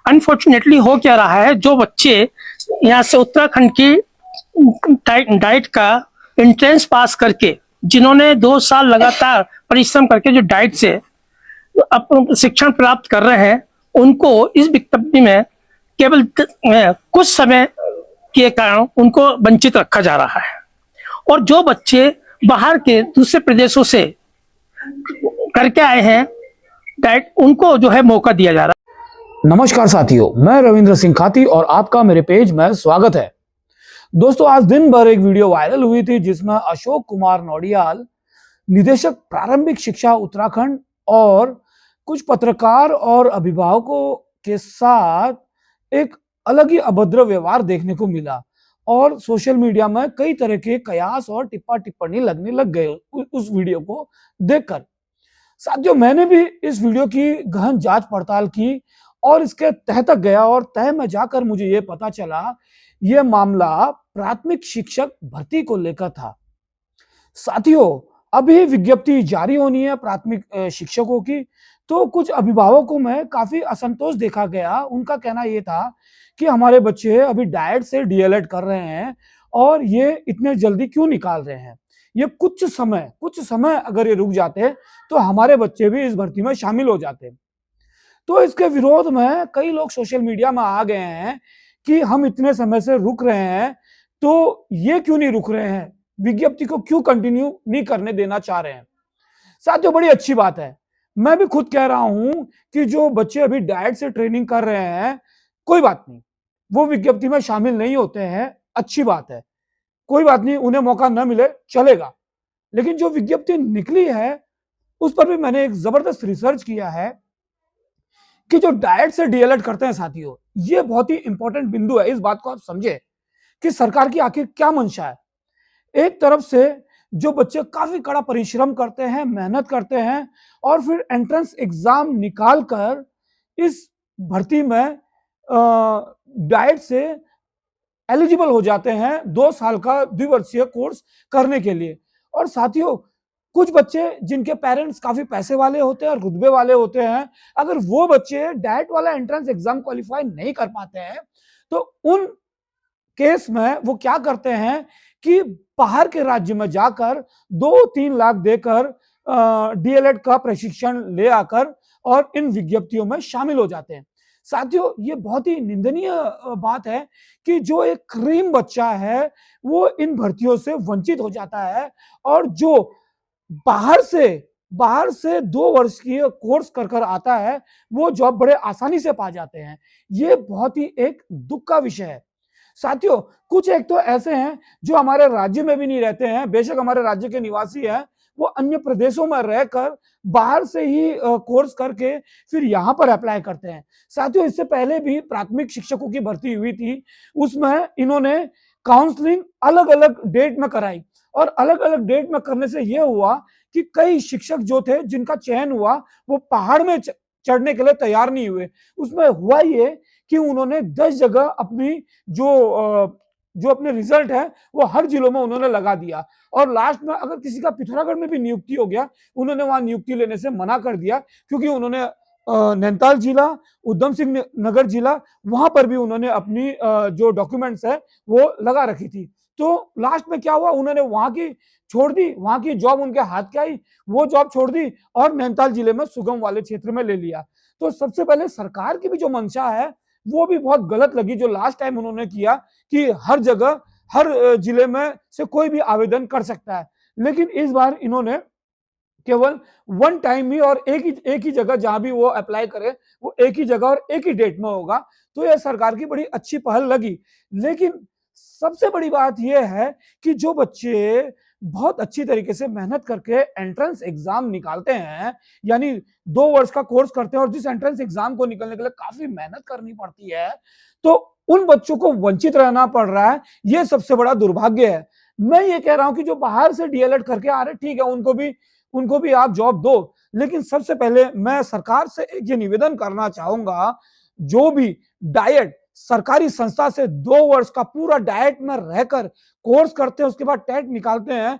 Unfortunately हो क्या रहा है, जो बच्चे यहाँ से उत्तराखंड की डाइट का एंट्रेंस पास करके, जिन्होंने 2 साल लगातार परिश्रम करके जो डाइट से अपना शिक्षण प्राप्त कर रहे हैं, उनको इस विज्ञप्ति में केवल कुछ समय के कारण उनको वंचित रखा जा रहा है। और जो बच्चे बाहर के दूसरे प्रदेशों से करके आए हैं डाइट, उनको जो है मौका दिया जा रहा है। नमस्कार साथियों, मैं रविंद्र सिंह खाती और आपका मेरे पेज में स्वागत है। दोस्तों, आज दिन भर एक वीडियो वायरल हुई थी जिसमें अशोक कुमार नौडियाल, निदेशक प्रारंभिक शिक्षा उत्तराखंड, और कुछ पत्रकार और अभिभावकों के साथ एक अलग ही अभद्र व्यवहार देखने को मिला और सोशल मीडिया में कई तरह के कयास और टिप्पणी लगने लग गए उस वीडियो को देखकर। साथियों, मैंने भी इस वीडियो की गहन जांच पड़ताल की और इसके तह तक गया और तह में जाकर मुझे ये पता चला यह मामला प्राथमिक शिक्षक भर्ती को लेकर था। साथियों, अभी विज्ञप्ति जारी होनी है प्राथमिक शिक्षकों की, तो कुछ अभिभावकों में काफी असंतोष देखा गया। उनका कहना यह था कि हमारे बच्चे अभी डाइट से डीएलएड कर रहे हैं और ये इतने जल्दी क्यों निकाल रहे हैं। ये कुछ समय अगर ये रुक जाते तो हमारे बच्चे भी इस भर्ती में शामिल हो जाते। तो इसके विरोध में कई लोग सोशल मीडिया में आ गए हैं कि हम इतने समय से रुक रहे हैं तो ये क्यों नहीं रुक रहे हैं, विज्ञप्ति को क्यों कंटिन्यू नहीं करने देना चाह रहे हैं। साथियों, बड़ी अच्छी बात है। मैं भी खुद कह रहा हूं कि जो बच्चे अभी डाइट से ट्रेनिंग कर रहे हैं, कोई बात नहीं, वो विज्ञप्ति में शामिल नहीं होते हैं, अच्छी बात है, कोई बात नहीं, उन्हें मौका न मिले चलेगा। लेकिन जो विज्ञप्ति निकली है उस पर भी मैंने एक जबरदस्त रिसर्च किया है कि जो डाइट से डीएलएड करते हैं साथियों, ये बहुत ही इंपॉर्टेंट बिंदु है। इस बात को आप समझे कि सरकार की आखिर क्या मंशा है। एक तरफ से जो बच्चे काफी कड़ा परिश्रम करते हैं, मेहनत करते हैं और फिर एंट्रेंस एग्जाम निकाल कर इस भर्ती में डाइट से एलिजिबल हो जाते हैं 2 साल का द्विवर्षीय कोर्स करने के लिए। और साथियों, कुछ बच्चे जिनके पेरेंट्स काफी पैसे वाले होते हैं और रुतबे वाले होते हैं, अगर वो बच्चे डाइट वाला एंट्रेंस एग्जाम क्वालिफाई नहीं कर पाते हैं तो उन केस में वो क्या करते हैं कि बाहर के राज्य में जाकर 2-3 लाख देकर डीएलएड का प्रशिक्षण ले आकर और इन विज्ञप्तियों में शामिल हो जाते हैं। साथियों, ये बहुत ही निंदनीय बात है कि जो एक क्रीम बच्चा है वो इन भर्तियों से वंचित हो जाता है और जो बाहर से 2 वर्ष की कोर्स कर आता है वो जॉब बड़े आसानी से पा जाते हैं। ये बहुत ही एक दुख का विषय है। साथियों, कुछ एक तो ऐसे हैं जो हमारे राज्य में भी नहीं रहते हैं, बेशक हमारे राज्य के निवासी हैं, वो अन्य प्रदेशों में रहकर बाहर से ही कोर्स करके फिर यहाँ पर अप्लाई करते हैं। साथियों, इससे पहले भी प्राथमिक शिक्षकों की भर्ती हुई थी, उसमें इन्होंने काउंसलिंग अलग अलग डेट में कराई और अलग अलग डेट में करने से यह हुआ कि कई शिक्षक जो थे जिनका चयन हुआ वो पहाड़ में चढ़ने के लिए तैयार नहीं हुए। उसमें हुआ ये कि उन्होंने 10 जगह अपनी जो अपने रिजल्ट है वो हर जिलों में उन्होंने लगा दिया और लास्ट में अगर किसी का पिथौरागढ़ में भी नियुक्ति हो गया, उन्होंने वहां नियुक्ति लेने से मना कर दिया क्योंकि उन्होंने नैनीताल जिला, उधम सिंह नगर जिला, वहां पर भी उन्होंने अपनी जो डॉक्यूमेंट्स है वो लगा रखी थी। तो लास्ट में क्या हुआ, उन्होंने वहां की छोड़ दी, वहां की जॉब उनके हाथ क्या आई, वो जॉब छोड़ दी और नैनीताल जिले में सुगम वाले क्षेत्र में ले लिया। तो सबसे पहले सरकार की भी जो मंशा है वो भी बहुत गलत लगी, जो लास्ट टाइम उन्होंने किया कि हर जगह हर जिले में से कोई भी आवेदन कर सकता है। लेकिन इस बार इन्होंने केवल वन टाइम ही और एक ही जगह जहां भी वो अप्लाई करे वो एक ही जगह और एक ही डेट में होगा। तो यह सरकार की बड़ी अच्छी पहल लगी। लेकिन सबसे बड़ी बात यह है कि जो बच्चे बहुत अच्छी तरीके से मेहनत करके एंट्रेंस एग्जाम निकालते हैं, यानी 2 वर्ष का कोर्स करते हैं और जिस एंट्रेंस एग्जाम को निकलने के लिए काफी मेहनत करनी पड़ती है, तो उन बच्चों को वंचित रहना पड़ रहा है। यह सबसे बड़ा दुर्भाग्य है। मैं ये कह रहा हूं कि जो बाहर से डीएलएड करके आ रहे, ठीक है, उनको भी आप जॉब दो, लेकिन सबसे पहले मैं सरकार से एक ये निवेदन करना चाहूंगा, जो भी डाइट सरकारी संस्था से 2 वर्ष का पूरा डाइट में रहकर कोर्स करते हैं, उसके बाद टेट निकालते हैं,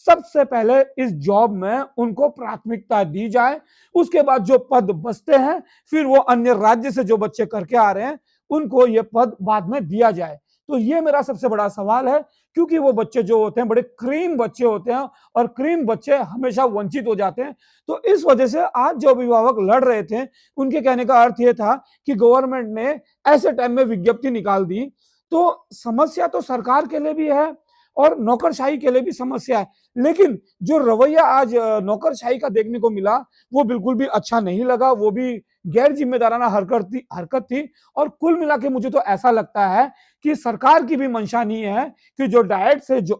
सबसे पहले इस जॉब में उनको प्राथमिकता दी जाए। उसके बाद जो पद बचते हैं फिर वो अन्य राज्य से जो बच्चे करके आ रहे हैं उनको ये पद बाद में दिया जाए। तो ये मेरा सबसे बड़ा सवाल है, क्योंकि वो बच्चे जो होते हैं बड़े क्रीम बच्चे होते हैं और क्रीम बच्चे हमेशा वंचित हो जाते हैं। तो इस वजह से आज जो अभिभावक लड़ रहे थे उनके कहने का अर्थ ये था कि गवर्नमेंट ने ऐसे टाइम में विज्ञप्ति निकाल दी। तो समस्या तो सरकार के लिए भी है और नौकरशाही के लिए भी समस्या है, लेकिन जो रवैया आज नौकरशाही का देखने को मिला वो बिल्कुल भी अच्छा नहीं लगा, वो भी गैर जिम्मेदाराना हरकत थी। और कुल मिला के मुझे तो ऐसा लगता है कि सरकार की भी मंशा नहीं है कि जो डाइट से जो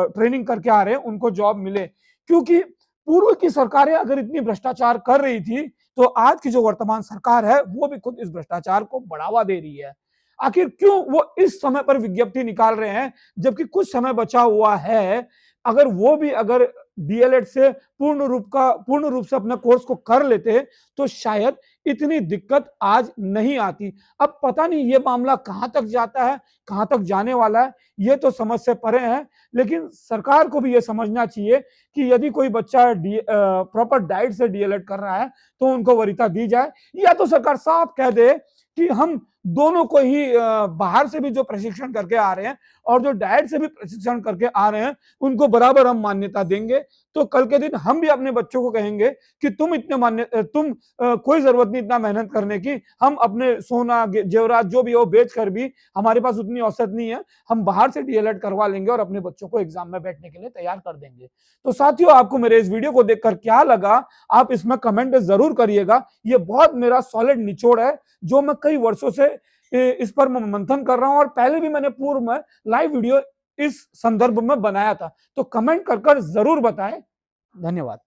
ट्रेनिंग करके आ रहे हैं उनको जॉब मिले, क्योंकि पूर्व की सरकारें अगर इतनी भ्रष्टाचार कर रही थी तो आज की जो वर्तमान सरकार है वो भी खुद इस भ्रष्टाचार को बढ़ावा दे रही है। आखिर क्यों वो इस समय पर विज्ञप्ति निकाल रहे हैं जबकि कुछ समय बचा हुआ है? अगर वो भी अगर डीएलएड से पूर्ण रूप से अपने कोर्स को कर लेते तो शायद इतनी दिक्कत आज नहीं आती। अब पता नहीं ये मामला कहां तक जाता है, कहां तक जाने वाला है, ये तो समझ से परे है। लेकिन सरकार को भी ये समझना चाहिए कि यदि कोई बच्चा प्रॉपर डाइट से डीएलएड कर रहा है तो उनको वरीयता दी जाए, या तो सरकार साफ कह दे कि हम दोनों को ही बाहर से भी जो प्रशिक्षण करके आ रहे हैं और जो डाइट से भी प्रशिक्षण करके आ रहे हैं उनको बराबर हम मान्यता देंगे। तो कल के दिन हम भी अपने बच्चों को कहेंगे कि कोई जरूरत नहीं इतना मेहनत करने की, हम अपने सोना जेवरात जो भी हो बेच कर भी, हमारे पास उतनी औसत नहीं है, हम बाहर से डीएलएड करवा लेंगे और अपने बच्चों को एग्जाम में बैठने के लिए तैयार कर देंगे। तो साथियों, आपको मेरे इस वीडियो को देखकर क्या लगा आप इसमें कमेंट जरूर करिएगा। ये बहुत मेरा सॉलिड निचोड़ है जो मैं कई वर्षों से इस पर मंथन कर रहा हूं और पहले भी मैंने पूर्व में लाइव वीडियो इस संदर्भ में बनाया था। तो कमेंट कर जरूर बताएं। धन्यवाद।